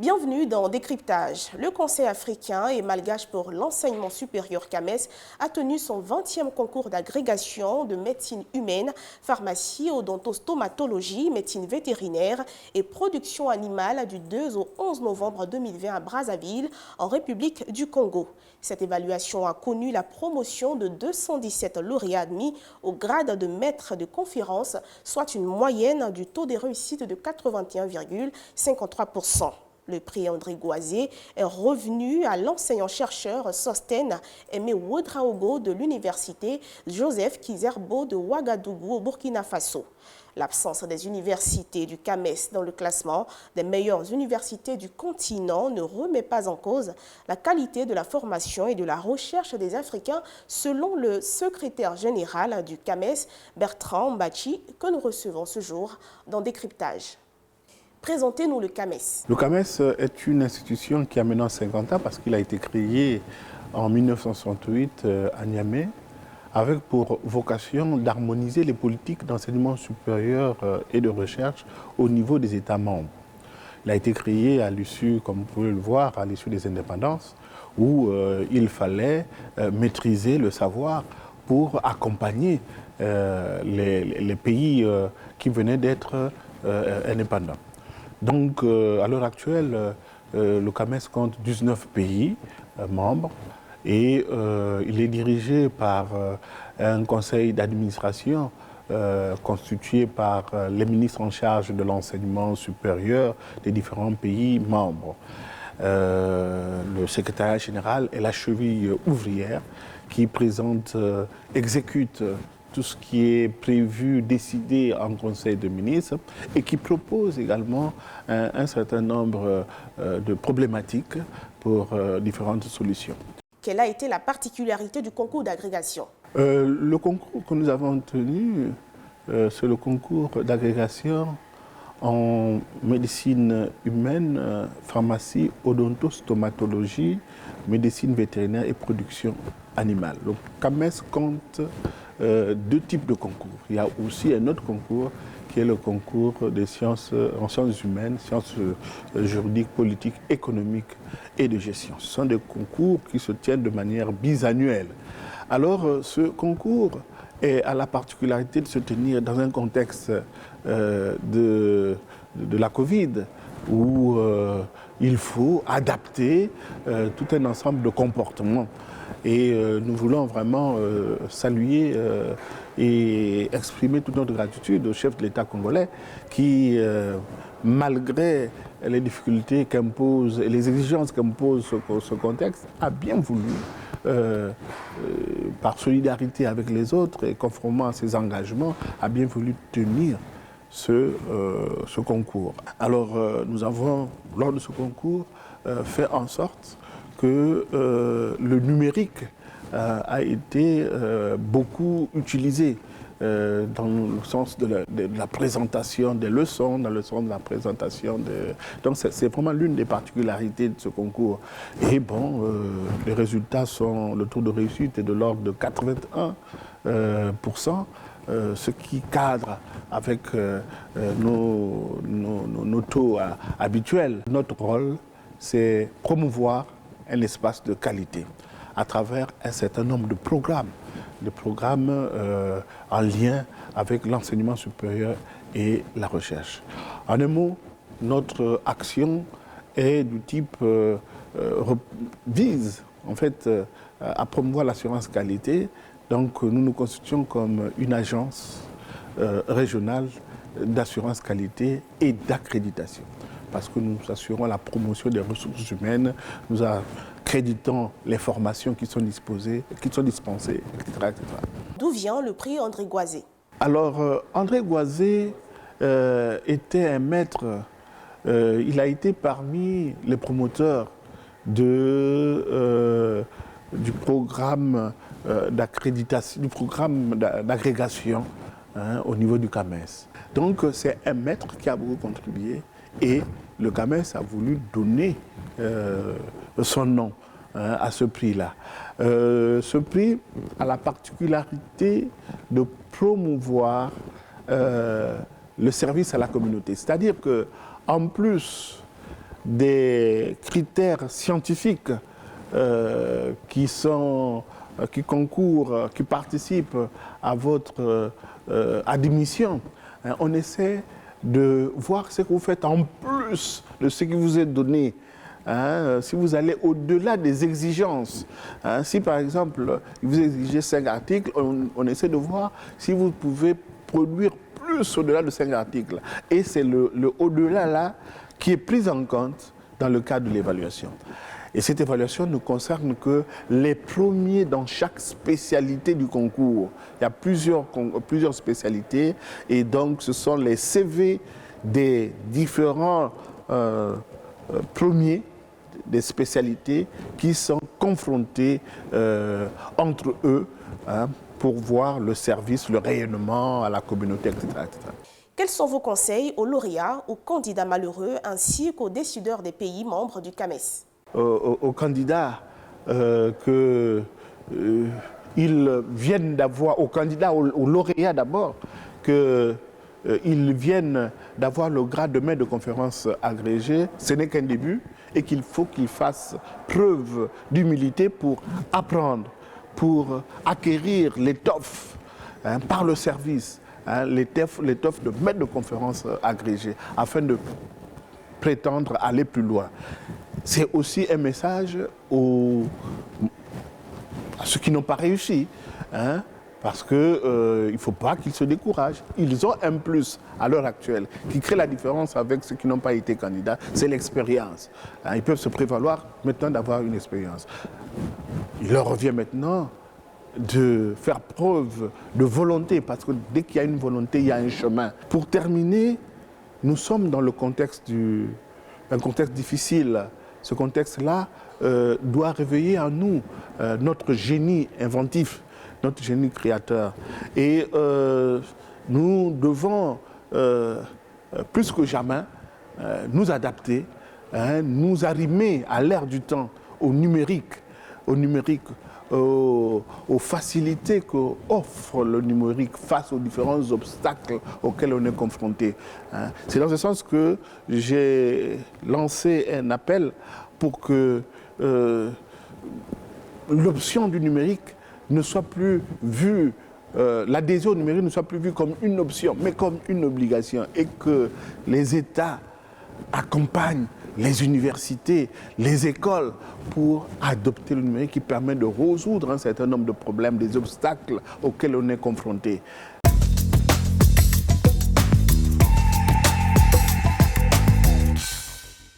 Bienvenue dans Décryptage. Le Conseil africain et malgache pour l'enseignement supérieur CAMES a tenu son 20e concours d'agrégation de médecine humaine, pharmacie, odontostomatologie, médecine vétérinaire et production animale du 2 au 11 novembre 2020 à Brazzaville, en République du Congo. Cette évaluation a connu la promotion de 217 lauréats admis au grade de maître de conférence, soit une moyenne du taux de réussite de 81,53%. Le prix André Goisé est revenu à l'enseignant-chercheur Sosten Aimé Ouedraogo de l'université Joseph Kizerbo de Ouagadougou au Burkina Faso. L'absence des universités du CAMES dans le classement des meilleures universités du continent ne remet pas en cause la qualité de la formation et de la recherche des Africains, selon le secrétaire général du CAMES, Bertrand Mbachi, que nous recevons ce jour dans Décryptage. Présentez-nous le CAMES. Le CAMES est une institution qui a maintenant 50 ans parce qu'il a été créé en 1968 à Niamey avec pour vocation d'harmoniser les politiques d'enseignement supérieur et de recherche au niveau des États membres. Il a été créé à l'issue, comme vous pouvez le voir, à l'issue des indépendances où il fallait maîtriser le savoir pour accompagner les pays qui venaient d'être indépendants. Donc, à l'heure actuelle, le CAMES compte 19 pays membres et il est dirigé par un conseil d'administration constitué par les ministres en charge de l'enseignement supérieur des différents pays membres. Le secrétariat général est la cheville ouvrière qui exécute tout ce qui est prévu, décidé en Conseil de ministres et qui propose également un certain nombre de problématiques pour différentes solutions. Quelle a été la particularité du concours d'agrégation? Le concours que nous avons tenu, c'est le concours d'agrégation en médecine humaine, pharmacie, odontostomatologie, médecine vétérinaire et production animale. Le CAMES compte deux types de concours. Il y a aussi un autre concours qui est le concours des sciences, en sciences humaines, sciences juridiques, politiques, économiques et de gestion. Ce sont des concours qui se tiennent de manière bisannuelle. Alors, ce concours a la particularité de se tenir dans un contexte de la Covid, où il faut adapter tout un ensemble de comportements. Et nous voulons vraiment saluer et exprimer toute notre gratitude au chef de l'État congolais qui, malgré les difficultés qu'impose et les exigences qu'impose ce contexte, a bien voulu, par solidarité avec les autres et conformément à ses engagements, a bien voulu tenir ce concours. Alors nous avons, lors de ce concours, fait en sorte que le numérique a été beaucoup utilisé dans le sens de la présentation des leçons, dans le sens de la présentation de... Donc c'est vraiment l'une des particularités de ce concours. Et bon, les résultats sont, le taux de réussite est de l'ordre de 81%, ce qui cadre avec nos taux habituels. Notre rôle, c'est promouvoir un espace de qualité à travers un certain nombre de programmes en lien avec l'enseignement supérieur et la recherche. En un mot, notre action est du type vise en fait à promouvoir l'assurance qualité. Donc nous nous constituons comme une agence régionale d'assurance qualité et d'accréditation, parce que nous assurons la promotion des ressources humaines, nous accréditons les formations qui sont dispensées, etc., etc. D'où vient le prix André Goisé? Alors, André Goisé était un maître, il a été parmi les promoteurs du programme d'accréditation, du programme d'agrégation au niveau du CAMES. Donc c'est un maître qui a beaucoup contribué et le CAMES a voulu donner son nom à ce prix-là. Ce prix a la particularité de promouvoir le service à la communauté. C'est-à-dire qu'en plus des critères scientifiques qui concourent, qui participent à votre admission. On essaie de voir ce que vous faites en plus de ce qui vous est donné. Si vous allez au-delà des exigences, si par exemple vous exigez 5 articles, on essaie de voir si vous pouvez produire plus au-delà de 5 articles. Et c'est le au-delà là qui est pris en compte dans le cadre de l'évaluation. Et cette évaluation ne concerne que les premiers dans chaque spécialité du concours. Il y a plusieurs spécialités et donc ce sont les CV des différents premiers des spécialités qui sont confrontés entre eux pour voir le service, le rayonnement à la communauté, etc., etc. Quels sont vos conseils aux lauréats, aux candidats malheureux ainsi qu'aux décideurs des pays membres du CAMES? Aux candidats qu'ils viennent d'avoir, aux candidats, aux lauréats d'abord, qu'ils viennent d'avoir le grade de maître de conférence agrégé, ce n'est qu'un début et qu'il faut qu'ils fassent preuve d'humilité pour apprendre, pour acquérir l'étoffe par le service, l'étoffe de maître de conférence agrégé, afin de prétendre aller plus loin. C'est aussi un message à ceux qui n'ont pas réussi, parce qu'il ne faut pas qu'ils se découragent. Ils ont un plus à l'heure actuelle qui crée la différence avec ceux qui n'ont pas été candidats, c'est l'expérience. Ils peuvent se prévaloir maintenant d'avoir une expérience. Il leur revient maintenant de faire preuve de volonté, parce que dès qu'il y a une volonté, il y a un chemin. Pour terminer, nous sommes dans le contexte un contexte difficile. Ce contexte-là doit réveiller en nous notre génie inventif, notre génie créateur. Et nous devons, plus que jamais, nous adapter, nous arrimer à l'ère du temps, au numérique, aux facilités qu'offre le numérique face aux différents obstacles auxquels on est confronté. C'est dans ce sens que j'ai lancé un appel pour que l'option du numérique ne soit plus vue, l'adhésion au numérique ne soit plus vue comme une option, mais comme une obligation, et que les États accompagnent les universités, les écoles pour adopter le numérique qui permet de résoudre un certain nombre de problèmes, des obstacles auxquels on est confronté.